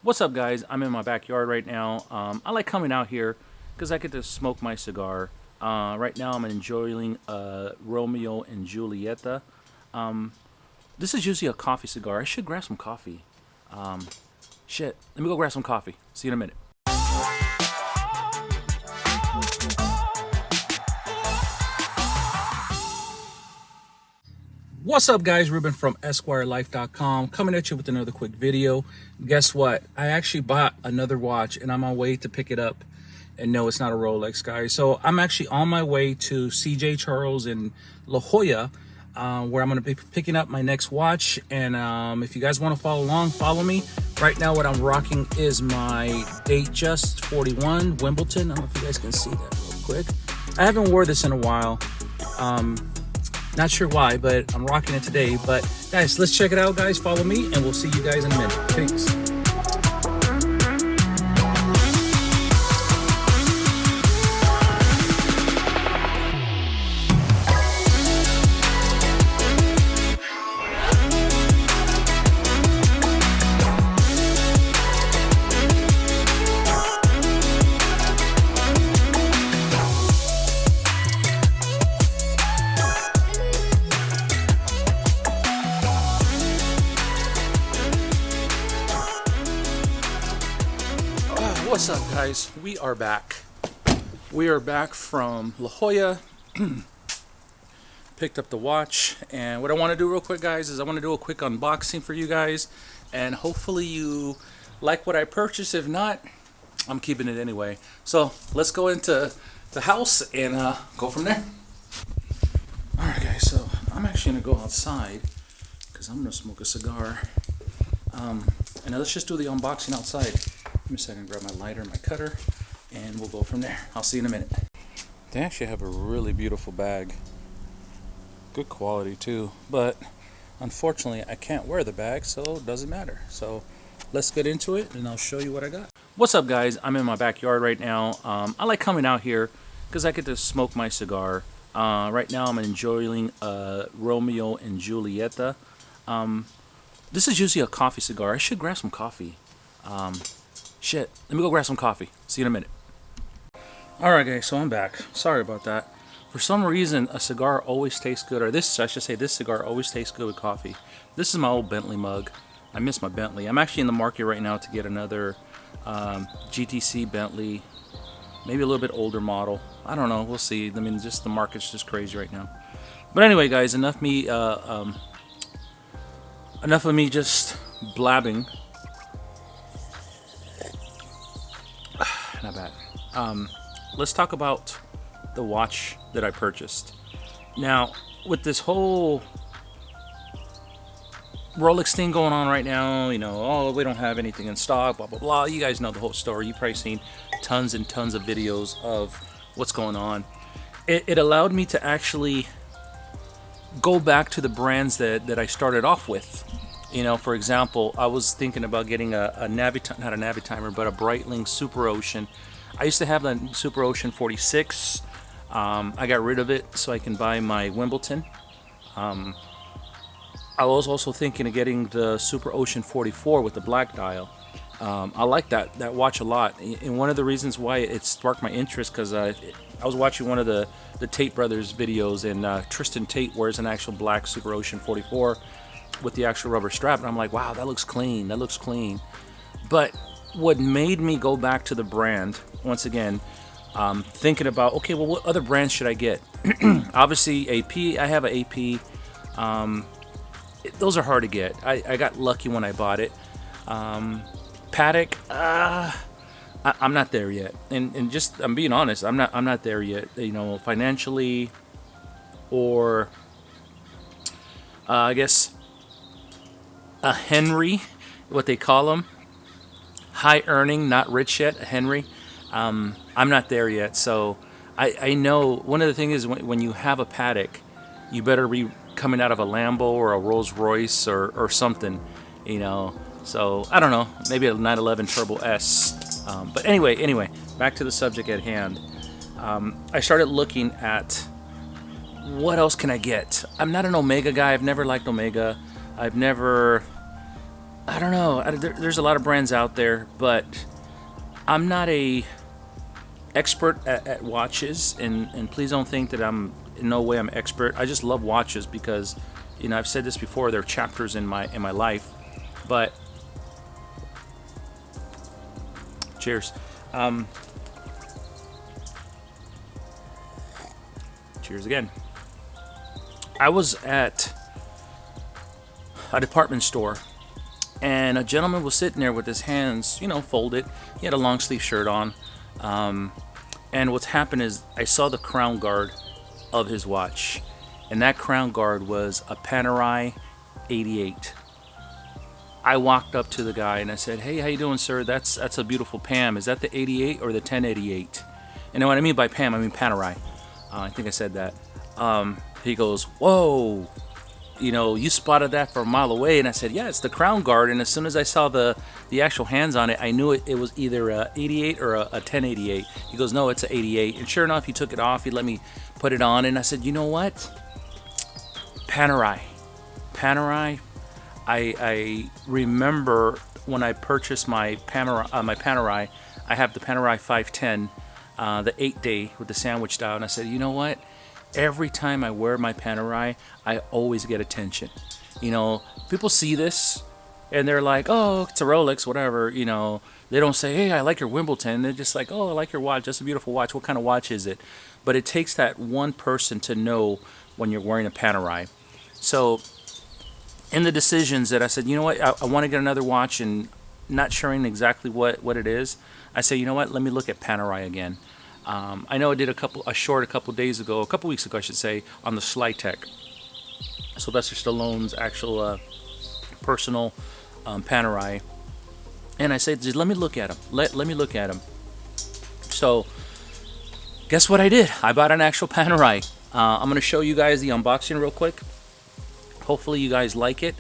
What's up, guys? I'm in my backyard right now. I like coming out here because I get to smoke my cigar. Right now, I'm enjoying Romeo and Julieta. This is usually a coffee cigar. I should grab some coffee. Shit, let me go grab some coffee. See you in a minute. What's up, guys? Ruben from EsquireLife.com coming at you with another quick video. Guess what? I actually bought another watch and I'm on my way to pick it up. And no, it's not a Rolex, guys. So I'm actually on my way to CJ Charles in La Jolla, where I'm going to be picking up my next watch. And if you guys want to follow along, follow me. Right now, what I'm rocking is my Datejust 41 Wimbledon. I don't know if you guys can see that real quick. I haven't wore this in a while. Not sure why, but I'm rocking it today. But guys, let's check it out, guys. Follow me, and we'll see you guys in a minute. Peace. What's up, guys? We are back. We are back from La Jolla. Picked up the watch, and what I want to do real quick, guys, is I want to do a quick unboxing for you guys, and hopefully you like what I purchased. If not, I'm keeping it anyway. So let's go into the house and go from there. All right, guys. So I'm actually gonna go outside because I'm gonna smoke a cigar. And now let's just do the unboxing outside. Give me a second, grab my lighter, my cutter, and we'll go from there. I'll see you in a minute. They actually have a really beautiful bag. Good quality too, but unfortunately I can't wear the bag, so it doesn't matter. So let's get into it and I'll show you what I got. What's up, guys? I'm in my backyard right now. I like coming out here because I get to smoke my cigar. Right now I'm enjoying Romeo and Julieta. This is usually a coffee cigar. I should grab some coffee. Shit, let me go grab some coffee. See you in a minute. Alright, guys, so I'm back. Sorry about that. For some reason, a cigar always tastes good, or this, I should say, this cigar always tastes good with coffee. This is my old Bentley mug. I miss my Bentley. I'm actually in the market right now to get another GTC Bentley, maybe a little bit older model. I don't know, we'll see. I mean, just the market's just crazy right now. But anyway, guys, enough of me just blabbing. Not bad. Let's talk about the watch that I purchased. Now, with this whole Rolex thing going on right now, you know, oh, we don't have anything in stock, blah, blah, blah. You guys know the whole story. You've probably seen tons and tons of videos of what's going on. It allowed me to actually go back to the brands that I started off with. You know, for example, I was thinking about getting not a Navitimer, but a Breitling Super Ocean. I used to have the Super Ocean 46. I got rid of it so I can buy my Wimbledon. I was also thinking of getting the Super Ocean 44 with the black dial. I like that watch a lot. And one of the reasons why it sparked my interest, because I was watching one of the Tate Brothers videos, and Tristan Tate wears an actual black Super Ocean 44 with the actual rubber strap, and I'm like, wow, that looks clean. That looks clean. But what made me go back to the brand, once again, thinking about, okay, well, what other brands should I get? Obviously, AP. I have an AP. Those are hard to get. I got lucky when I bought it. Patek. I'm not there yet, and just I'm being honest. I'm not there yet. You know, financially, or I guess a Henry, what they call them, high earning, not rich yet. A Henry. I'm not there yet, so I know one of the things is when you have a Patek, you better be coming out of a Lambo or a Rolls Royce or something, you know. So I don't know, maybe a 911 Turbo S. But anyway, back to the subject at hand. I started looking at what else can I get. I'm not an Omega guy. I've never liked Omega. I've never I don't know. There's a lot of brands out there, but I'm not a expert at watches, and please don't think that I'm in no way I'm expert. I just love watches because, I've said this before. There are chapters in my life, but cheers. Cheers again. I was at a department store, and a gentleman was sitting there with his hands, folded. He had a long sleeve shirt on. And what's happened is I saw the crown guard of his watch, and that crown guard was a Panerai 88. I walked up to the guy and I said, "Hey, how you doing, sir? That's a beautiful PAM. Is that the 88 or the 1088?" And what I mean by PAM, I mean Panerai. I think I said that. He goes, "Whoa, you spotted that from a mile away." And I said, "Yeah, it's the crown guard." And as soon as I saw the actual hands on it, I knew it was either a 88 or a 1088. He goes, "No, it's a 88." And sure enough, he took it off. He let me put it on, and I said, "You know what? Panerai. I remember when I purchased my Panerai. I have the Panerai 510, the 8-day with the sandwich dial, and I said, you know what? Every time I wear my Panerai, I always get attention. People see this and they're like, "Oh, it's a Rolex, whatever." They don't say, "Hey, I like your Wimbledon." They're just like, "Oh, I like your watch. That's a beautiful watch. What kind of watch is it?" But it takes that one person to know when you're wearing a Panerai. So in the decisions that I said, you know what, I want to get another watch, and not sharing exactly what it is, I say, you know what, let me look at Panerai again. I know I did a couple weeks ago, I should say, on the Slytech, Sylvester Stallone's actual personal Panerai, and I said, just let me look at him. Let me look at him. So, guess what I did? I bought an actual Panerai. I'm going to show you guys the unboxing real quick. Hopefully you guys like it.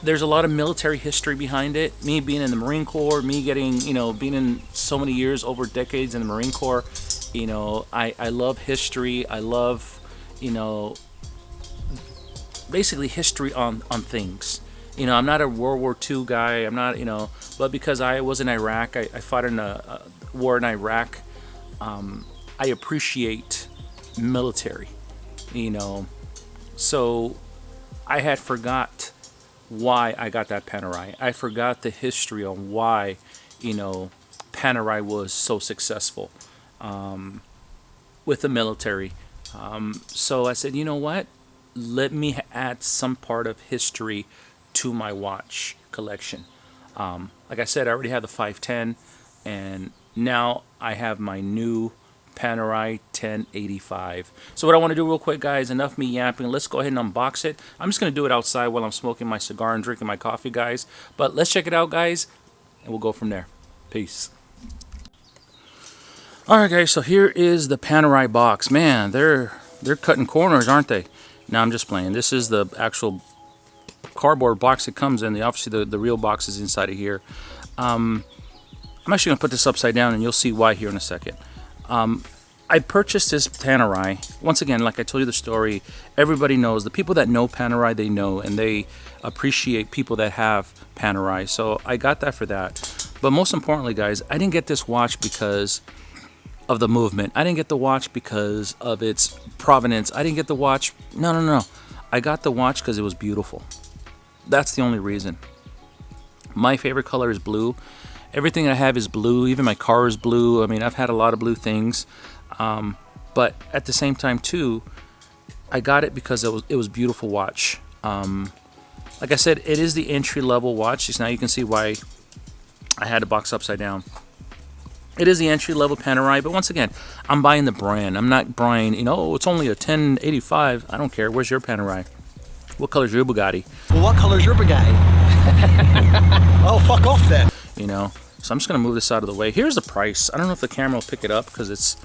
There's a lot of military history behind it. Me being in the Marine Corps, me getting, being in so many years, over decades in the Marine Corps, I love history. I love, basically history on things. I'm not a World War II guy. I'm not, but because I was in Iraq, I fought in a war in Iraq. I appreciate military, So I had forgot why I got that Panerai. I forgot the history on why, Panerai was so successful with the military. So I said, you know what? Let me add some part of history to my watch collection. Like I said, I already had the 510, and now I have my new Panerai 1085. So what I want to do real quick, guys, enough me yapping. Let's go ahead and unbox it. I'm just going to do it outside while I'm smoking my cigar and drinking my coffee, guys. But let's check it out, guys, and we'll go from there. Peace. All right, guys, so here is the Panerai box. Man, they're cutting corners, aren't they? No, I'm just playing. This is the actual cardboard box it comes in. Obviously, the real box is inside of here. I'm actually going to put this upside down, and you'll see why here in a second. I purchased this Panerai. Once again, like I told you the story, everybody knows. The people that know Panerai, they know, and they appreciate people that have Panerai. So I got that for that. But most importantly, guys, I didn't get this watch because of the movement. I didn't get the watch because of its provenance. I didn't get the watch. No. I got the watch because it was beautiful. That's the only reason. My favorite color is blue. Everything I have is blue. Even my car is blue. I mean, I've had a lot of blue things. But at the same time, too, I got it because it was a beautiful watch. Like I said, it is the entry-level watch. Just now you can see why I had the box upside down. It is the entry-level Panerai, but once again, I'm buying the brand. I'm not buying, it's only a 1085. I don't care. Where's your Panerai? What color's your Bugatti? Well, what color's your Bugatti? Oh, fuck off then. So I'm just going to move this out of the way. Here's the price. I don't know if the camera will pick it up because it's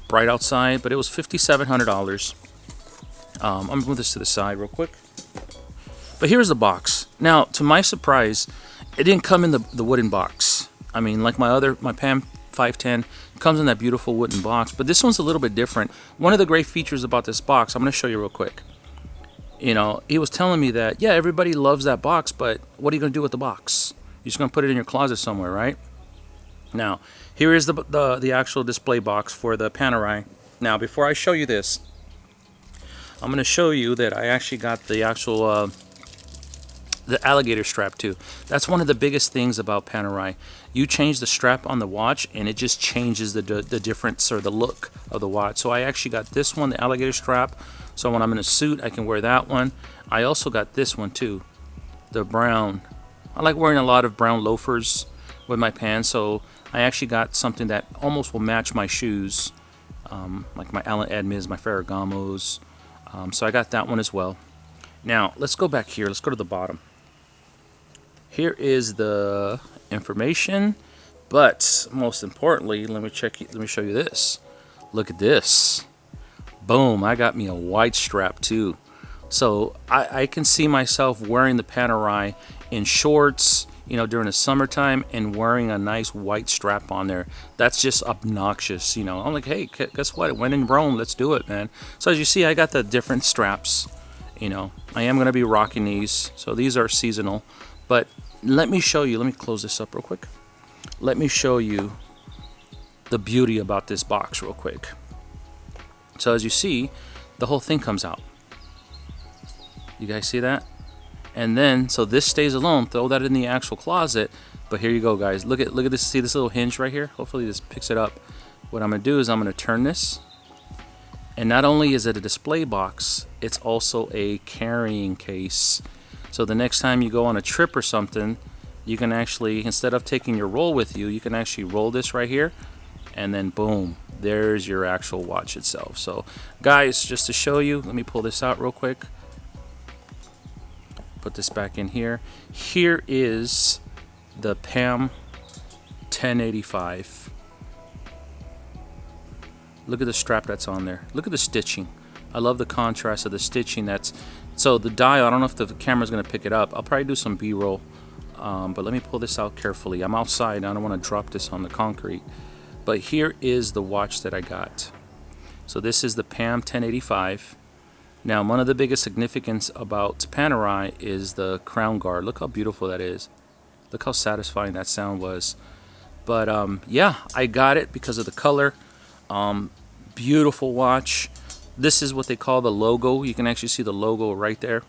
bright outside, but it was $5,700. I'm going to move this to the side real quick. But here's the box. Now, to my surprise, it didn't come in the wooden box. I mean, like my PAM 510 comes in that beautiful wooden box, but this one's a little bit different. One of the great features about this box, I'm going to show you real quick. You know, he was telling me that, yeah, everybody loves that box, but what are you going to do with the box? You're just going to put it in your closet somewhere, right? Now, here is the actual display box for the Panerai. Now, before I show you this, I'm going to show you that I actually got the actual the alligator strap too. That's one of the biggest things about Panerai. You change the strap on the watch and it just changes the difference or the look of the watch. So I actually got this one, the alligator strap. So when I'm in a suit, I can wear that one. I also got this one too, the brown. I like wearing a lot of brown loafers with my pants, so I actually got something that almost will match my shoes, like my Allen Edmonds, my Ferragamos. So I got that one as well. Now let's go back here. Let's go to the bottom. Here is the information, but most importantly, let me show you this. Look at this. Boom, I got me a white strap too. So I can see myself wearing the Panerai in shorts, you know, during the summertime, and wearing a nice white strap on there. That's just obnoxious, you know. I'm like, hey, guess what? When in Rome, let's do it, man. So as you see, I got the different straps. You know, I am going to be rocking these. So these are seasonal. But let me show you. Let me close this up real quick. Let me show you the beauty about this box real quick. So as you see, the whole thing comes out. You guys see that? And then, so this stays alone. Throw that in the actual closet. But here you go, guys. Look at this. See this little hinge right here? Hopefully this picks it up. What I'm going to do is I'm going to turn this. And not only is it a display box, it's also a carrying case. So the next time you go on a trip or something, you can actually, instead of taking your roll with you, you can actually roll this right here. And then boom, there's your actual watch itself. So guys, just to show you, let me pull this out real quick. Put this back in here. Here is the PAM 1085. Look at the strap that's on there. Look at the stitching. I love the contrast of the stitching. So the dial, I don't know if the camera's going to pick it up. I'll probably do some B-roll. But let me pull this out carefully. I'm outside. I don't want to drop this on the concrete. But here is the watch that I got. So this is the PAM 1085. Now, one of the biggest significance about Panerai is the crown guard. Look how beautiful that is. Look how satisfying that sound was. But yeah, I got it because of the color. Beautiful watch. This is what they call the logo. You can actually see the logo right there.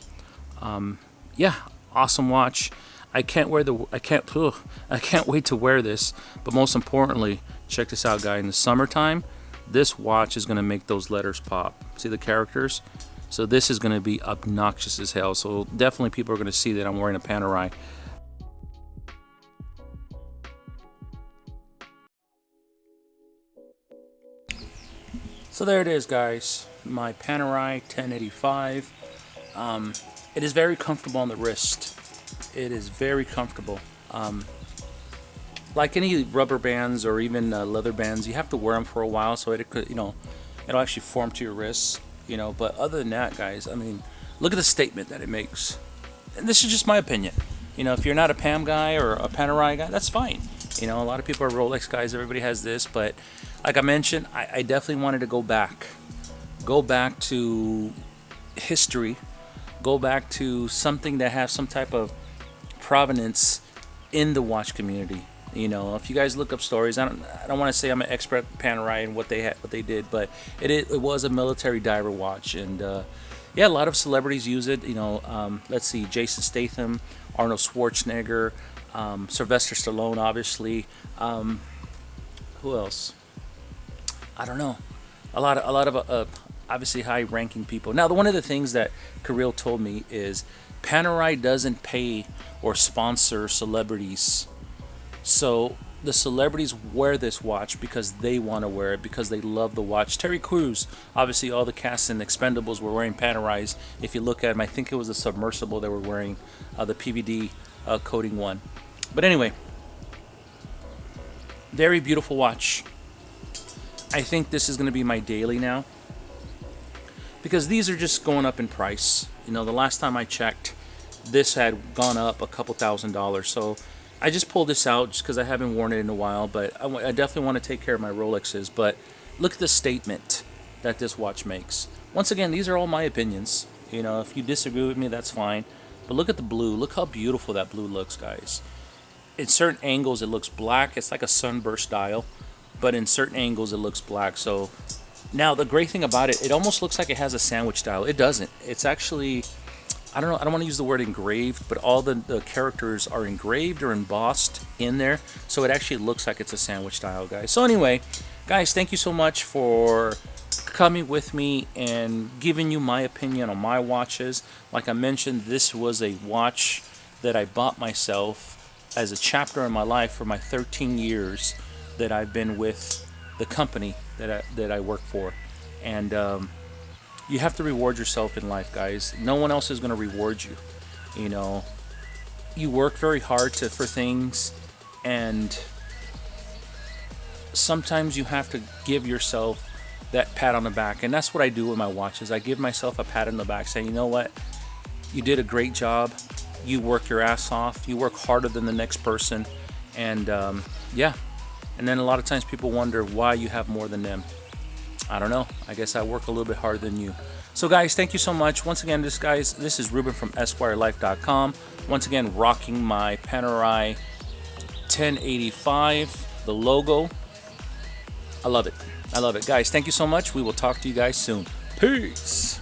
Yeah, awesome watch. I can't wait to wear this. But most importantly, check this out, guys. In the summertime, this watch is going to make those letters pop. See the characters? So this is going to be obnoxious as hell. So definitely people are going to see that I'm wearing a Panerai. So there it is, guys. My Panerai 1085. It is very comfortable on the wrist. It is very comfortable. Like any rubber bands or even leather bands, you have to wear them for a while so it could, you know, it'll actually form to your wrists. You know, but other than that, guys, I mean, look at the statement that it makes. And this is just my opinion. You know, if you're not a PAM guy or a Panerai guy, that's fine. You know, a lot of people are Rolex guys. Everybody has this. But like I mentioned, I definitely wanted to go back to history, go back to something that has some type of provenance in the watch community. You know, if you guys look up stories, I don't want to say I'm an expert at Panerai and what they did, but it was a military diver watch, and yeah, a lot of celebrities use it. You know, let's see, Jason Statham, Arnold Schwarzenegger, Sylvester Stallone, obviously. Who else? I don't know. A lot of obviously high-ranking people. Now, one of the things that Kirill told me is Panerai doesn't pay or sponsor celebrities. So the celebrities wear this watch because they want to wear it, because they love the watch. Terry Crews, obviously all the cast in Expendables were wearing Panerais. If you look at them, I think it was a submersible they were wearing, the PVD coating one. But anyway, very beautiful watch. I think this is going to be my daily now, because these are just going up in price. You know, the last time I checked, this had gone up a couple $1,000s. So I just pulled this out just because I haven't worn it in a while, but I definitely want to take care of my Rolexes. But look at the statement that this watch makes. Once again, these are all my opinions. You know, if you disagree with me, that's fine. But look at the blue. Look how beautiful that blue looks, guys. In certain angles, it looks black. It's like a sunburst dial. But in certain angles, it looks black. So now the great thing about it, it almost looks like it has a sandwich dial. It doesn't. It's actually, I don't know, I don't want to use the word engraved, but all the characters are engraved or embossed in there. So it actually looks like it's a sandwich dial, guys. So anyway, guys, thank you so much for coming with me and giving you my opinion on my watches. Like I mentioned, this was a watch that I bought myself as a chapter in my life for my 13 years that I've been with the company that I work for. And you have to reward yourself in life, guys. No one else is going to reward you. You know, you work very hard for things, and sometimes you have to give yourself that pat on the back. And that's what I do with my watches. I give myself a pat on the back saying, you know what, you did a great job. You work your ass off. You work harder than the next person. And yeah. And then a lot of times people wonder why you have more than them. I don't know. I guess I work a little bit harder than you. So guys, thank you so much. Once again, this is Ruben from EsquireLife.com. Once again, rocking my Panerai 1085, the logo. I love it. I love it. Guys, thank you so much. We will talk to you guys soon. Peace.